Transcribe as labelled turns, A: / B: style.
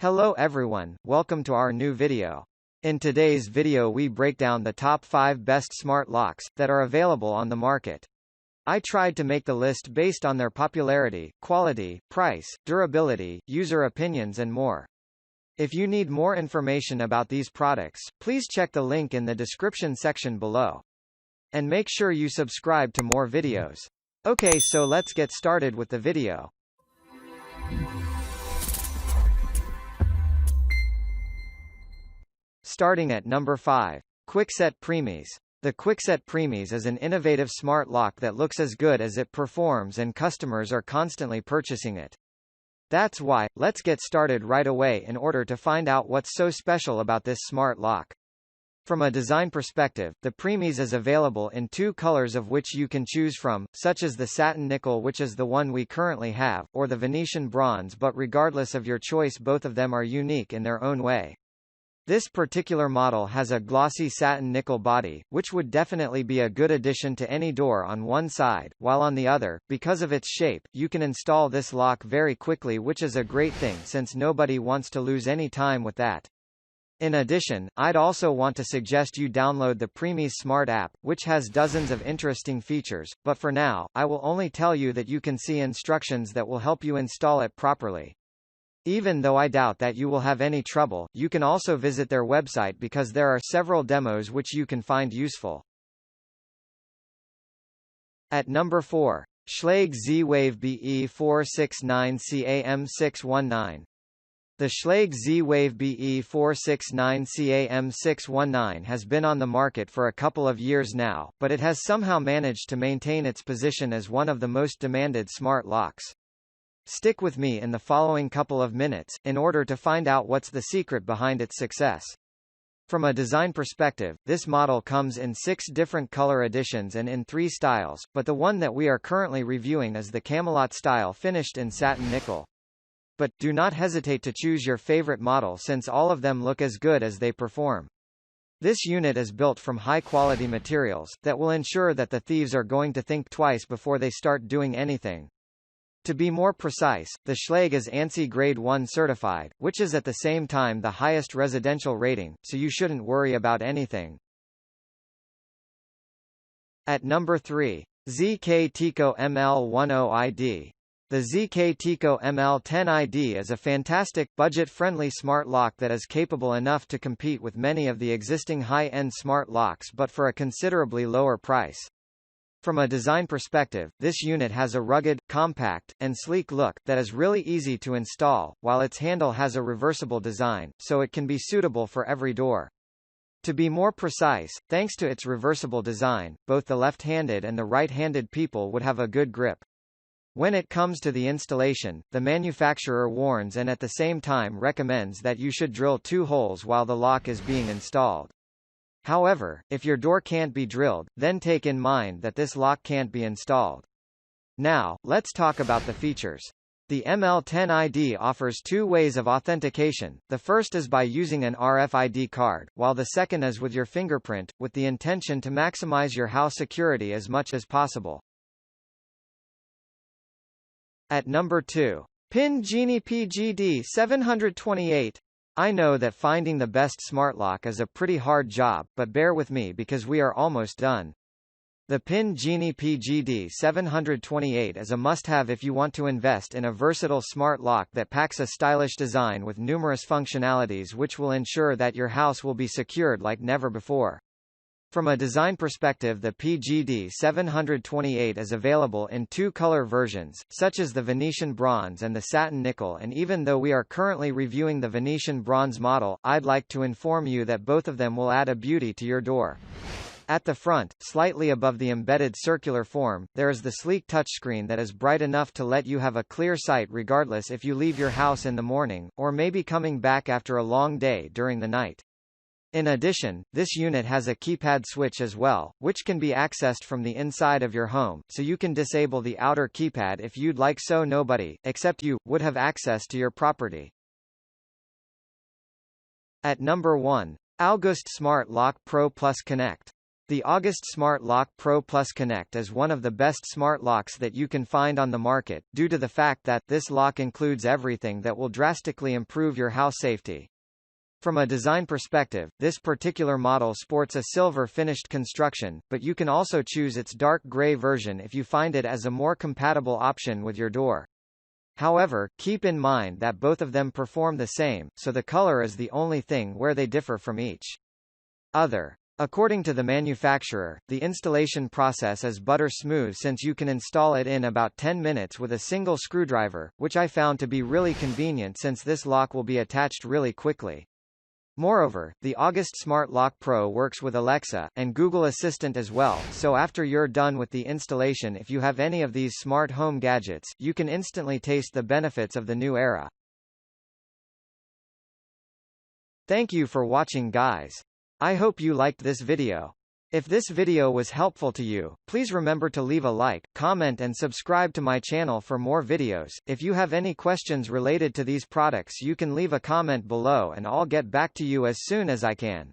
A: Hello everyone, welcome to our new video. In today's video we break down the top 5 best smart locks that are available on the market. I tried to make the list based on their popularity, quality, price, durability, user opinions and more. If you need more information about these products, please check the link in the description section below. And make sure you subscribe to more videos. Okay, so let's get started with the video. Starting at number 5. Kwikset Premies. The Kwikset Premies is an innovative smart lock that looks as good as it performs and customers are constantly purchasing it. That's why, let's get started right away in order to find out what's so special about this smart lock. From a design perspective, the Preemies is available in 2 colors of which you can choose from, such as the satin nickel, which is the one we currently have, or the Venetian bronze, but regardless of your choice both of them are unique in their own way. This particular model has a glossy satin nickel body, which would definitely be a good addition to any door on one side, while on the other, because of its shape, you can install this lock very quickly, which is a great thing since nobody wants to lose any time with that. In addition, I'd also want to suggest you download the Preemies Smart app, which has dozens of interesting features, but for now, I will only tell you that you can see instructions that will help you install it properly. Even though I doubt that you will have any trouble, you can also visit their website because there are several demos which you can find useful. At number 4. Schlage Z-Wave BE469CAM619. The Schlage Z-Wave BE469CAM619 has been on the market for a couple of years now, but it has somehow managed to maintain its position as one of the most demanded smart locks. Stick with me in the following couple of minutes, in order to find out what's the secret behind its success. From a design perspective, this model comes in 6 different color editions and in 3 styles, but the one that we are currently reviewing is the Camelot style finished in satin nickel. But, do not hesitate to choose your favorite model since all of them look as good as they perform. This unit is built from high-quality materials, that will ensure that the thieves are going to think twice before they start doing anything. To be more precise, the Schlage is ANSI Grade 1 certified, which is at the same time the highest residential rating, so you shouldn't worry about anything. At number 3. ZKTeco ML10ID. The ZKTeco ML10ID is a fantastic, budget-friendly smart lock that is capable enough to compete with many of the existing high-end smart locks but for a considerably lower price. From a design perspective, this unit has a rugged, compact, and sleek look that is really easy to install, while its handle has a reversible design, so it can be suitable for every door. To be more precise, thanks to its reversible design, both the left-handed and the right-handed people would have a good grip. When it comes to the installation, the manufacturer warns and at the same time recommends that you should drill 2 holes while the lock is being installed. However, if your door can't be drilled, then take in mind that this lock can't be installed. Now, let's talk about the features. The ML10ID offers 2 ways of authentication. The first is by using an RFID card, while the second is with your fingerprint, with the intention to maximize your house security as much as possible. At number 2. Genie PGD728. I know that finding the best smart lock is a pretty hard job, but bear with me because we are almost done. The Genie PGD728 is a must-have if you want to invest in a versatile smart lock that packs a stylish design with numerous functionalities which will ensure that your house will be secured like never before. From a design perspective, the PGD728 is available in 2 color versions, such as the Venetian bronze and the satin nickel, and even though we are currently reviewing the Venetian bronze model, I'd like to inform you that both of them will add a beauty to your door. At the front, slightly above the embedded circular form, there is the sleek touchscreen that is bright enough to let you have a clear sight regardless if you leave your house in the morning, or maybe coming back after a long day during the night. In addition, this unit has a keypad switch as well, which can be accessed from the inside of your home, so you can disable the outer keypad if you'd like, so nobody, except you, would have access to your property. At number 1. August Smart Lock Pro Plus Connect. The August Smart Lock Pro Plus Connect is one of the best smart locks that you can find on the market, due to the fact that this lock includes everything that will drastically improve your house safety. From a design perspective, this particular model sports a silver finished construction, but you can also choose its dark gray version if you find it as a more compatible option with your door. However, keep in mind that both of them perform the same, so the color is the only thing where they differ from each other. According to the manufacturer, the installation process is butter smooth since you can install it in about 10 minutes with a single screwdriver, which I found to be really convenient since this lock will be attached really quickly. Moreover, the August Smart Lock Pro works with Alexa, and Google Assistant as well, so after you're done with the installation, if you have any of these smart home gadgets, you can instantly taste the benefits of the new era. Thank you for watching, guys. I hope you liked this video. If this video was helpful to you, please remember to leave a like, comment and subscribe to my channel for more videos. If you have any questions related to these products, you can leave a comment below and I'll get back to you as soon as I can.